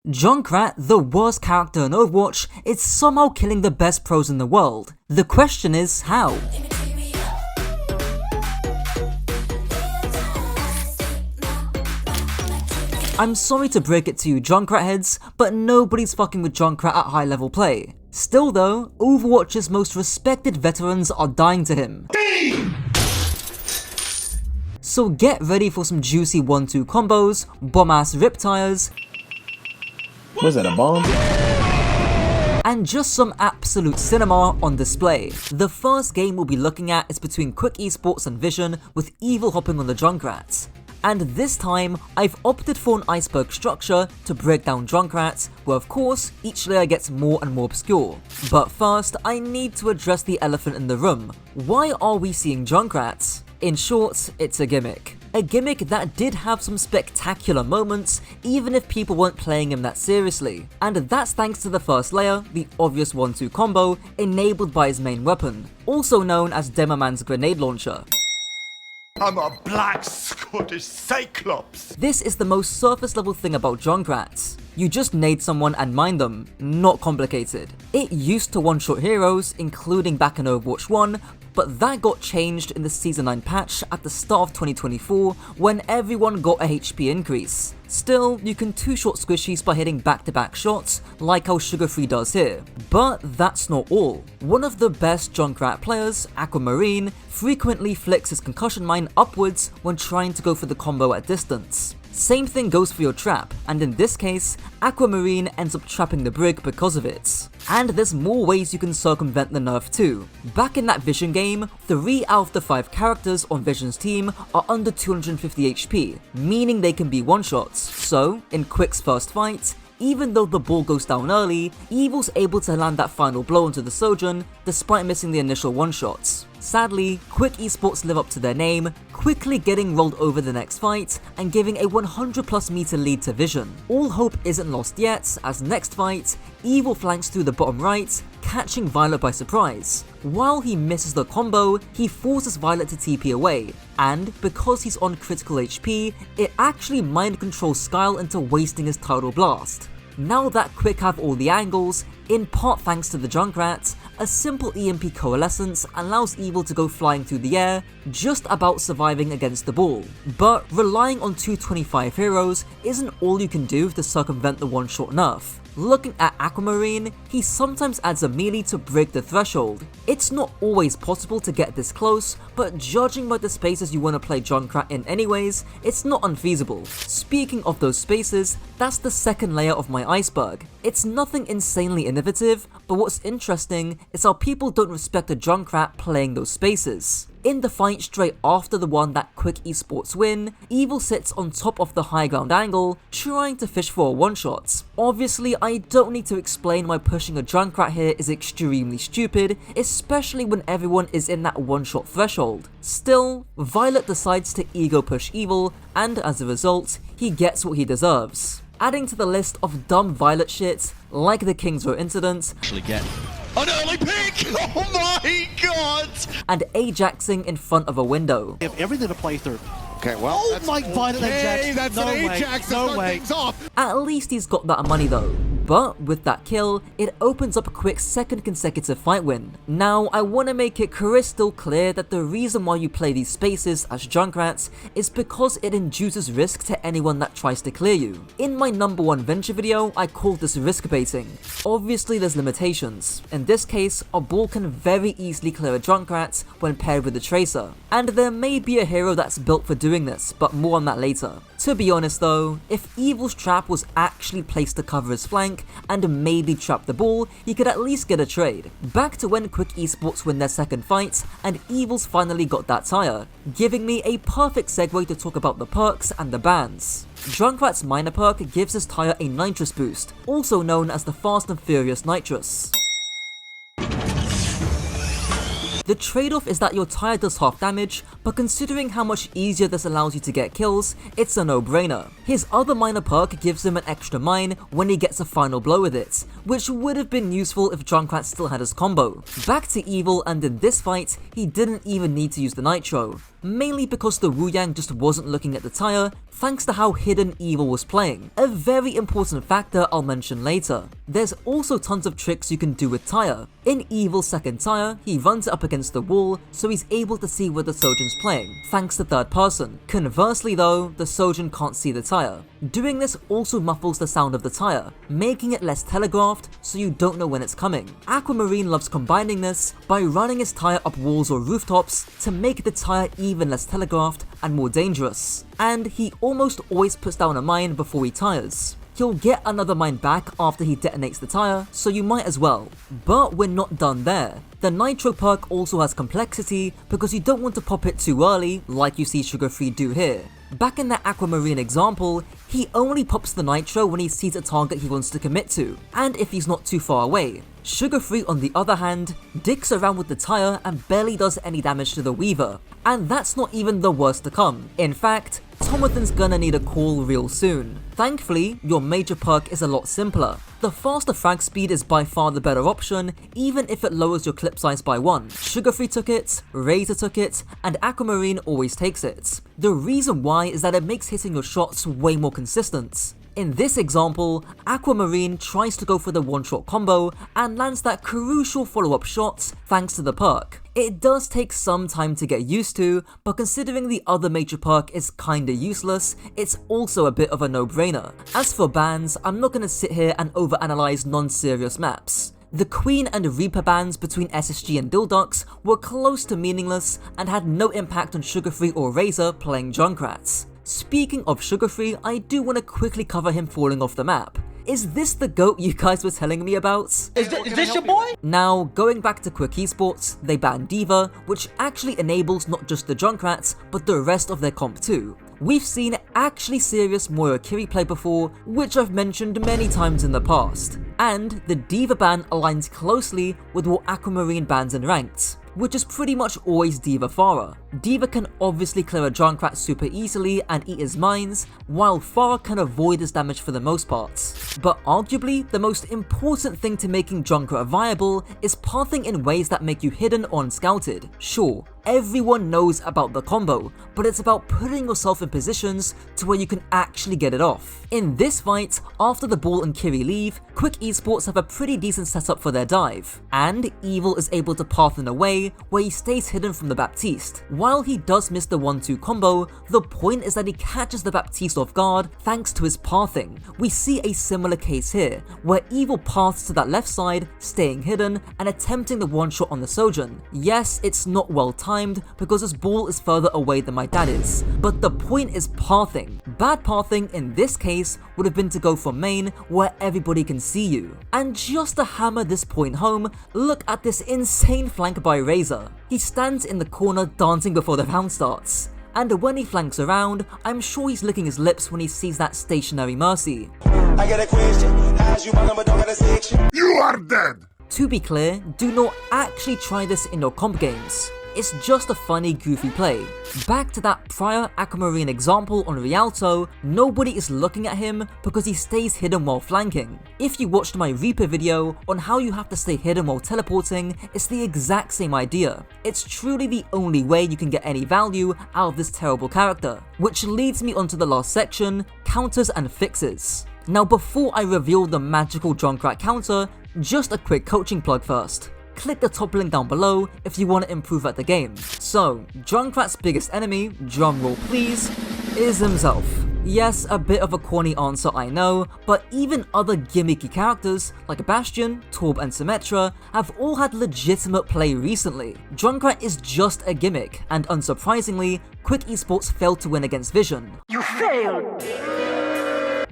Junkrat, the worst character in Overwatch, is somehow killing the best pros in the world. The question is, how? I'm sorry to break it to you Junkrat heads, but nobody's fucking with Junkrat at high level play. Still though, Overwatch's most respected veterans are dying to him. So get ready for some juicy 1-2 combos, bomb-ass rip tires, was that a bomb? and just some absolute cinema on display. The first game we'll be looking at is between Quick Esports and Vision, with Evil hopping on the Junkrat. And this time, I've opted for an iceberg structure to break down Junkrat, where of course, each layer gets more and more obscure. But first, I need to address the elephant in the room. Why are we seeing Junkrat? In short, it's a gimmick. A gimmick that did have some spectacular moments, even if people weren't playing him that seriously. And that's thanks to the first layer, the obvious 1-2 combo, enabled by his main weapon, also known as Demoman's grenade launcher. I'm a black Scottish cyclops! This is the most surface level thing about Junkrat. You just nade someone and mine them, not complicated. It used to one-shot heroes, including back in Overwatch 1, but that got changed in the Season 9 patch at the start of 2024 when everyone got a HP increase. Still, you can two-shot squishies by hitting back-to-back shots, like how Sugar-Free does here. But that's not all. One of the best Junkrat players, Aquamarine, frequently flicks his concussion mine upwards when trying to go for the combo at distance. Same thing goes for your trap, and in this case, Aquamarine ends up trapping the Brig because of it. And there's more ways you can circumvent the Nerf too. Back in that Vision game, 3 out of the 5 characters on Vision's team are under 250 HP, meaning they can be one-shots. So, in Quick's first fight, even though the ball goes down early, Evil's able to land that final blow onto the Sojourn, despite missing the initial one-shots. Sadly, Quick Esports live up to their name, quickly getting rolled over the next fight, and giving a 100+ meter lead to Vision. All hope isn't lost yet, as next fight, Evil flanks through the bottom right, catching Violet by surprise. While he misses the combo, he forces Violet to TP away, and because he's on critical HP, it actually mind controls Skyle into wasting his Tidal Blast. Now that Quick have all the angles, in part thanks to the Junkrat, a simple EMP coalescence allows Evil to go flying through the air, just about surviving against the ball. But relying on 225 heroes isn't all you can do to circumvent the one-shot nerf. Looking at Aquamarine, he sometimes adds a melee to break the threshold. It's not always possible to get this close, but judging by the spaces you want to play Junkrat in anyways, it's not unfeasible. Speaking of those spaces, that's the second layer of my iceberg. It's nothing insanely innovative, but what's interesting is how people don't respect a Junkrat playing those spaces. In the fight straight after the one that Quick Esports win, Evil sits on top of the high ground angle, trying to fish for a one-shot. Obviously, I don't need to explain why pushing a Junkrat here is extremely stupid, especially when everyone is in that one-shot threshold. Still, Violet decides to ego push Evil, and as a result, he gets what he deserves. Adding to the list of dumb Violet shit, like the King's Row incident, An early pick! Oh my god! and Ajaxing in front of a window. Have everything to play through. Okay, well, Oh my Violet okay, Ajax! that's No an way, Ajax to no start way. things off! At least he's got that money though. But with that kill, it opens up a Quick second consecutive fight win. Now, I want to make it crystal clear that the reason why you play these spaces as Junkrats is because it induces risk to anyone that tries to clear you. In my number 1 venture video, I called this risk baiting. Obviously there's limitations. In this case, a ball can very easily clear a Junkrat when paired with a Tracer. And there may be a hero that's built for doing this, but more on that later. To be honest though, if Evil's trap was actually placed to cover his flank and maybe trap the ball, he could at least get a trade. Back to when Quick Esports win their second fight, and Evil's finally got that tire, giving me a perfect segue to talk about the perks and the bans. Junkrat's minor perk gives his tire a nitrous boost, also known as the Fast and Furious Nitrous. The trade-off is that your tire does half damage, but considering how much easier this allows you to get kills, it's a no-brainer. His other minor perk gives him an extra mine when he gets a final blow with it, which would have been useful if Junkrat still had his combo. Back to Evil, and in this fight, he didn't even need to use the nitro. mainly because the Wu Yang just wasn't looking at the tire thanks to how hidden Evil was playing, a very important factor I'll mention later. There's also tons of tricks you can do with Tire. In Evil's second tire, he runs it up against the wall so he's able to see where the Sojourn's playing, thanks to third person. Conversely though, the Sojourn can't see the tire. Doing this also muffles the sound of the tire, making it less telegraphed so you don't know when it's coming. Aquamarine loves combining this by running his tire up walls or rooftops to make the tire even less telegraphed and more dangerous. And he almost always puts down a mine before he tires. He'll get another mine back after he detonates the tire, so you might as well. But we're not done there. The Nitro perk also has complexity because you don't want to pop it too early like you see Sugar Free do here. Back in that Aquamarine example, he only pops the Nitro when he sees a target he wants to commit to, and if he's not too far away. Sugar Free on the other hand, dicks around with the tire and barely does any damage to the Weaver. And that's not even the worst to come. In fact, Tomathan's gonna need a call real soon. Thankfully, your major perk is a lot simpler. The faster frag speed is by far the better option, even if it lowers your clip size by 1. Sugar Free took it, Razor took it, and Aquamarine always takes it. The reason why is that it makes hitting your shots way more consistent. In this example, Aquamarine tries to go for the one-shot combo and lands that crucial follow-up shot thanks to the perk. It does take some time to get used to, but considering the other major perk is kinda useless, it's also a bit of a no-brainer. As for bans, I'm not gonna sit here and overanalyze non-serious maps. The Queen and Reaper bans between SSG and Dildux were close to meaningless and had no impact on Sugar Free or Razor playing Junkrats. Speaking of Sugar Free, I do want to quickly cover him falling off the map. Is this the GOAT you guys were telling me about? Is this your boy? Now, going back to Quick Esports, they banned D.Va, which actually enables not just the Junkrats, but the rest of their comp too. We've seen actually serious Moyokiri play before, which I've mentioned many times in the past. And the D.Va ban aligns closely with what Aquamarine bans in Ranked, which is pretty much always D.Va Farah. D.Va can obviously clear a Junkrat super easily and eat his mines, while Farah can avoid his damage for the most part. But arguably, the most important thing to making Junkrat viable is pathing in ways that make you hidden or unscouted. Sure, everyone knows about the combo, but it's about putting yourself in positions to where you can actually get it off. In this fight, after the Ball and Kiri leave, Quick Esports have a pretty decent setup for their dive, and Evil is able to path in a way where he stays hidden from the Baptiste. While he does miss the 1-2 combo, the point is that he catches the Baptiste off guard thanks to his pathing. We see a similar case here, where Evil paths to that left side, staying hidden and attempting the one-shot on the Sojourn. Yes, it's not well timed because his ball is further away than my dad is, but the point is pathing. Bad pathing in this case would have been to go for main where everybody can see you. And just to hammer this point home, look at this insane flank by Razor. He stands in the corner dancing before the round starts. And when he flanks around, I'm sure he's licking his lips when he sees that stationary Mercy. I got a question. How's you my number, don't got a section? You are dead! To be clear, do not actually try this in your comp games. It's just a funny, goofy play. Back to that prior Aquamarine example on Rialto, nobody is looking at him because he stays hidden while flanking. If you watched my Reaper video on how you have to stay hidden while teleporting, it's the exact same idea. It's truly the only way you can get any value out of this terrible character. Which leads me onto the last section, counters and fixes. Now before I reveal the magical Junkrat counter, just a quick coaching plug first. Click the top link down below if you want to improve at the game. So, Junkrat's biggest enemy, drumroll please, is himself. Yes, a bit of a corny answer I know, but even other gimmicky characters like Bastion, Torb and Symmetra have all had legitimate play recently. Junkrat is just a gimmick, and unsurprisingly, Quick Esports failed to win against Vision. You failed!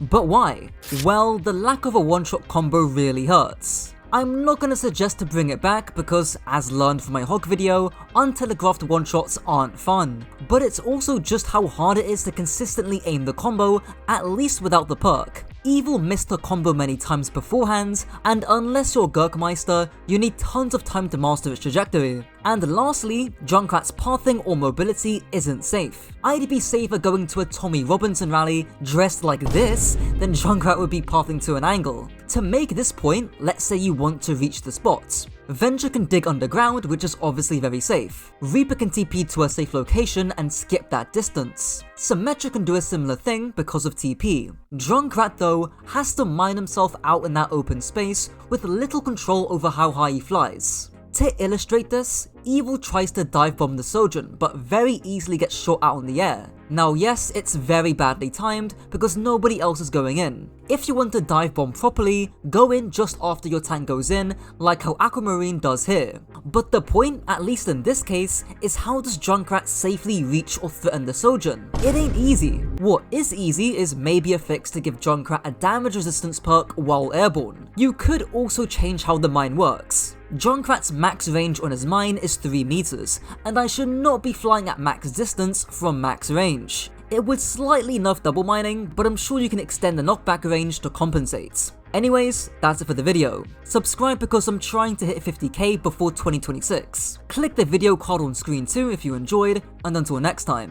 But why? Well, the lack of a one-shot combo really hurts. I'm not gonna suggest to bring it back because, as learned from my Hog video, untelegraphed one-shots aren't fun. But it's also just how hard it is to consistently aim the combo, at least without the perk. Evil missed her combo many times beforehand, and unless you're Gurkmeister, you need tons of time to master its trajectory. And lastly, Junkrat's pathing or mobility isn't safe. I'd be safer going to a Tommy Robinson rally dressed like this than Junkrat would be pathing to an angle. To make this point, let's say you want to reach the spot. Venture can dig underground, which is obviously very safe. Reaper can TP to a safe location and skip that distance. Symmetra can do a similar thing because of TP. Junkrat though has to mine himself out in that open space with little control over how high he flies. To illustrate this, Evil tries to dive bomb the Sojourn, but very easily gets shot out in the air. Now yes, it's very badly timed because nobody else is going in. If you want to dive bomb properly, go in just after your tank goes in, like how Aquamarine does here. But the point, at least in this case, is how does Junkrat safely reach or threaten the Sojourn? It ain't easy. What is easy is maybe a fix to give Junkrat a damage resistance perk while airborne. You could also change how the mine works. Junkrat's max range on his mine is 3 meters, and I should not be flying at max distance from max range. It would slightly nerf double mining, but I'm sure you can extend the knockback range to compensate. Anyways, that's it for the video. Subscribe because I'm trying to hit 50k before 2026. Click the video card on screen too if you enjoyed, and until next time.